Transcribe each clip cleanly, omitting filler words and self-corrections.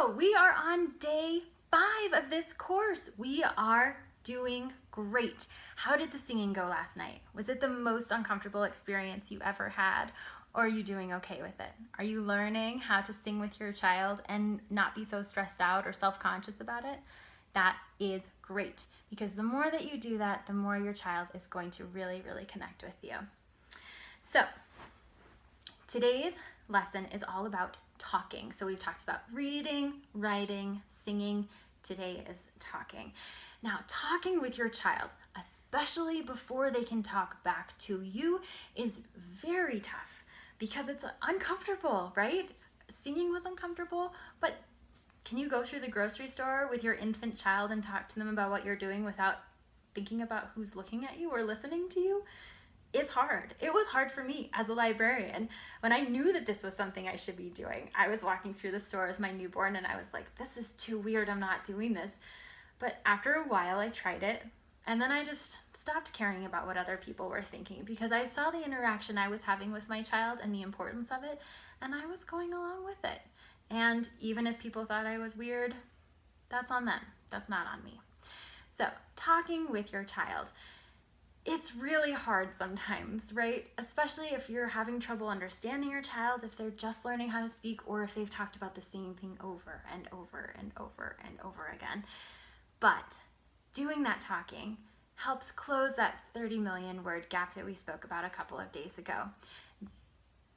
So we are on day 5 of this course. We are doing great. How did the singing go last night? Was it the most uncomfortable experience you ever had? Or are you doing okay with it? Are you learning how to sing with your child and not be so stressed out or self-conscious about it? That is great, because the more that you do that, the more your child is going to really, really connect with you. So today's lesson is all about talking. So we've talked about reading, writing, singing. Today is talking. Now, talking with your child, especially before they can talk back to you, is very tough because it's uncomfortable, right? Singing was uncomfortable, but can you go through the grocery store with your infant child and talk to them about what you're doing without thinking about who's looking at you or listening to you? It's hard. It was hard for me as a librarian. When I knew that this was something I should be doing, I was walking through the store with my newborn and I was like, this is too weird, I'm not doing this. But after a while I tried it, and then I just stopped caring about what other people were thinking because I saw the interaction I was having with my child and the importance of it, and I was going along with it. And even if people thought I was weird, that's on them. That's not on me. So, talking with your child. It's really hard sometimes, right? Especially if you're having trouble understanding your child, if they're just learning how to speak, or if they've talked about the same thing over and over and over and over again. But doing that talking helps close that 30 million word gap that we spoke about a couple of days ago.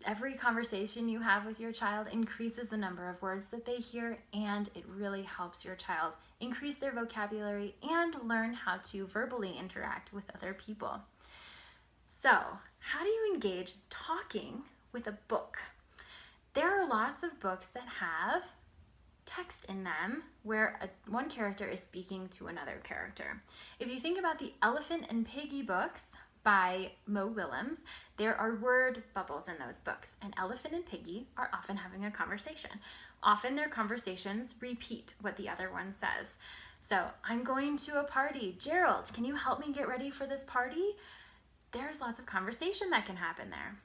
Every conversation you have with your child increases the number of words that they hear, and it really helps your child increase their vocabulary and learn how to verbally interact with other people. So, how do you engage talking with a book? There are lots of books that have text in them where one character is speaking to another character. If you think about the Elephant and Piggy books by Mo Willems, there are word bubbles in those books, and Elephant and Piggy are often having a conversation. Often their conversations repeat what the other one says. So, I'm going to a party. Gerald, can you help me get ready for this party? There's lots of conversation that can happen there.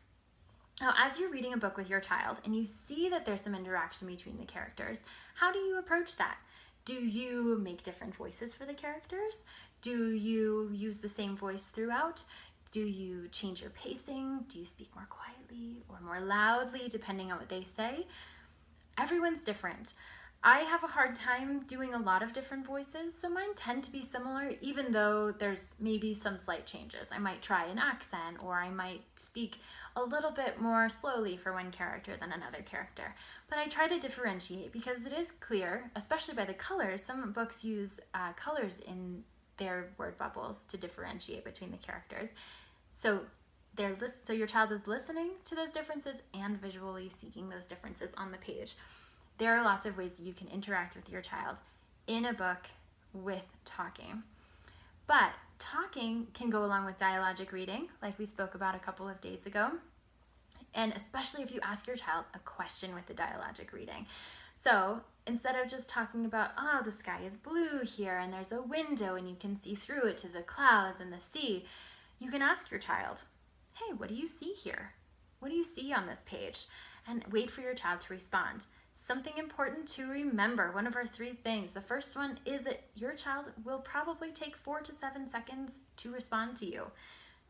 Now, as you're reading a book with your child and you see that there's some interaction between the characters, how do you approach that? Do you make different voices for the characters? Do you use the same voice throughout? Do you change your pacing? Do you speak more quietly or more loudly, depending on what they say? Everyone's different. I have a hard time doing a lot of different voices, so mine tend to be similar, even though there's maybe some slight changes. I might try an accent, or I might speak a little bit more slowly for one character than another character. But I try to differentiate because it is clear, especially by the colors. Some books use colors in their word bubbles to differentiate between the characters. So your child is listening to those differences and visually seeing those differences on the page. There are lots of ways that you can interact with your child in a book with talking. But talking can go along with dialogic reading, like we spoke about a couple of days ago, and especially if you ask your child a question with the dialogic reading. So instead of just talking about, oh, the sky is blue here and there's a window and you can see through it to the clouds and the sea, you can ask your child, hey, what do you see here? What do you see on this page? And wait for your child to respond. Something important to remember, one of our 3 things. The first one is that your child will probably take 4 to 7 seconds to respond to you.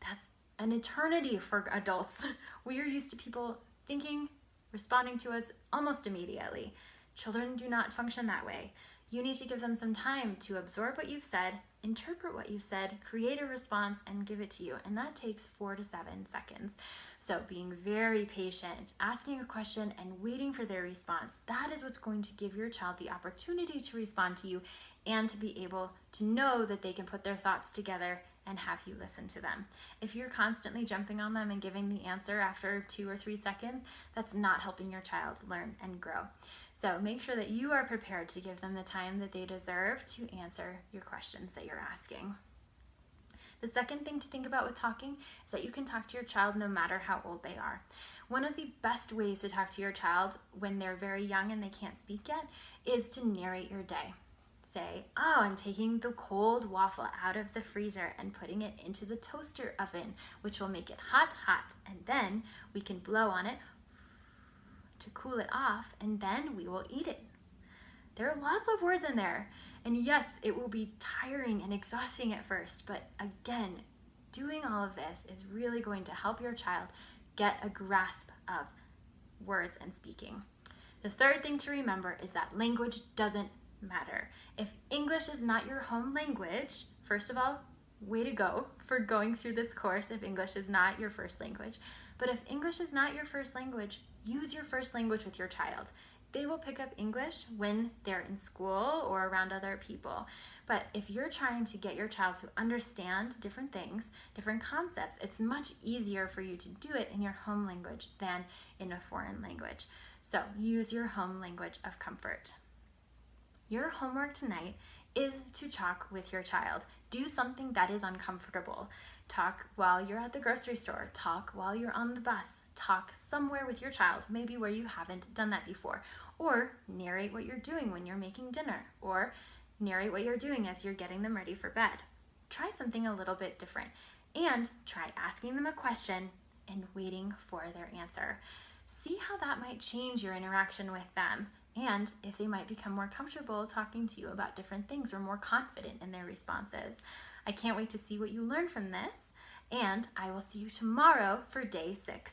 That's an eternity for adults. We are used to people thinking, responding to us almost immediately. Children do not function that way. You need to give them some time to absorb what you've said, interpret what you've said, create a response, and give it to you. And that takes 4 to 7 seconds. So being very patient, asking a question, and waiting for their response, that is what's going to give your child the opportunity to respond to you and to be able to know that they can put their thoughts together and have you listen to them. If you're constantly jumping on them and giving the answer after 2 or 3 seconds, that's not helping your child learn and grow. So make sure that you are prepared to give them the time that they deserve to answer your questions that you're asking. The second thing to think about with talking is that you can talk to your child no matter how old they are. One of the best ways to talk to your child when they're very young and they can't speak yet is to narrate your day. Say, oh, I'm taking the cold waffle out of the freezer and putting it into the toaster oven, which will make it hot, and then we can blow on it to cool it off, and then we will eat it. There are lots of words in there. And yes, it will be tiring and exhausting at first, but again, doing all of this is really going to help your child get a grasp of words and speaking. The third thing to remember is that language doesn't matter. If English is not your home language, first of all, way to go for going through this course if English is not your first language. But if English is not your first language, use your first language with your child. They will pick up English when they're in school or around other people. But if you're trying to get your child to understand different things, different concepts, it's much easier for you to do it in your home language than in a foreign language. So use your home language of comfort. Your homework tonight is to talk with your child. Do something that is uncomfortable. Talk while you're at the grocery store. Talk while you're on the bus. Talk somewhere with your child, maybe where you haven't done that before. Or narrate what you're doing when you're making dinner. Or narrate what you're doing as you're getting them ready for bed. Try something a little bit different. And try asking them a question and waiting for their answer. See how that might change your interaction with them, and if they might become more comfortable talking to you about different things or more confident in their responses. I can't wait to see what you learn from this, and I will see you tomorrow for day 6.